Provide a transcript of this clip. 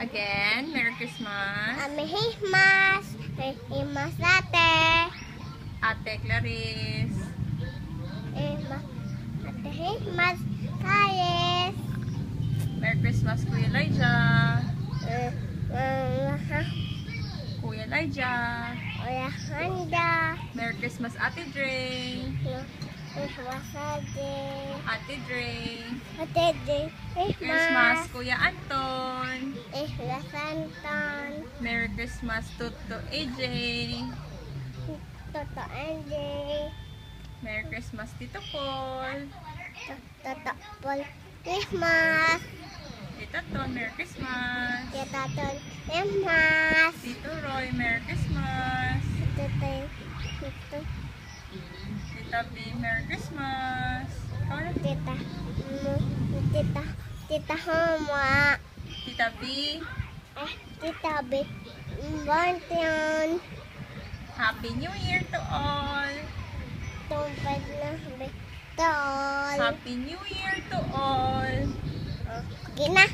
Again, Merry Christmas. Merry Christmas. Merry Christmas, Ate. Ate Clarice. Ate Christmas, Clarice. Merry Christmas, Kuya Elijah. Kuya Elijah. Kuya Handa. Merry Christmas, Ate Dre. Ate Dre. Ate Dre. Christmas, Kuya Anton. Christmas, Anton. Merry Christmas, Toto AJ. Toto Andy. Merry Christmas, Tito Paul. Toto Paul. Christmas. Tito Ton, Merry Christmas. Tito Ton. Christmas. Tito Roy, Merry Christmas. Tito. Tita B, Merry Christmas. Tita Homa. Tita B, Tita B. Bantian. Happy New Year to all. Tumpad na tol. Happy New Year to all. Gina.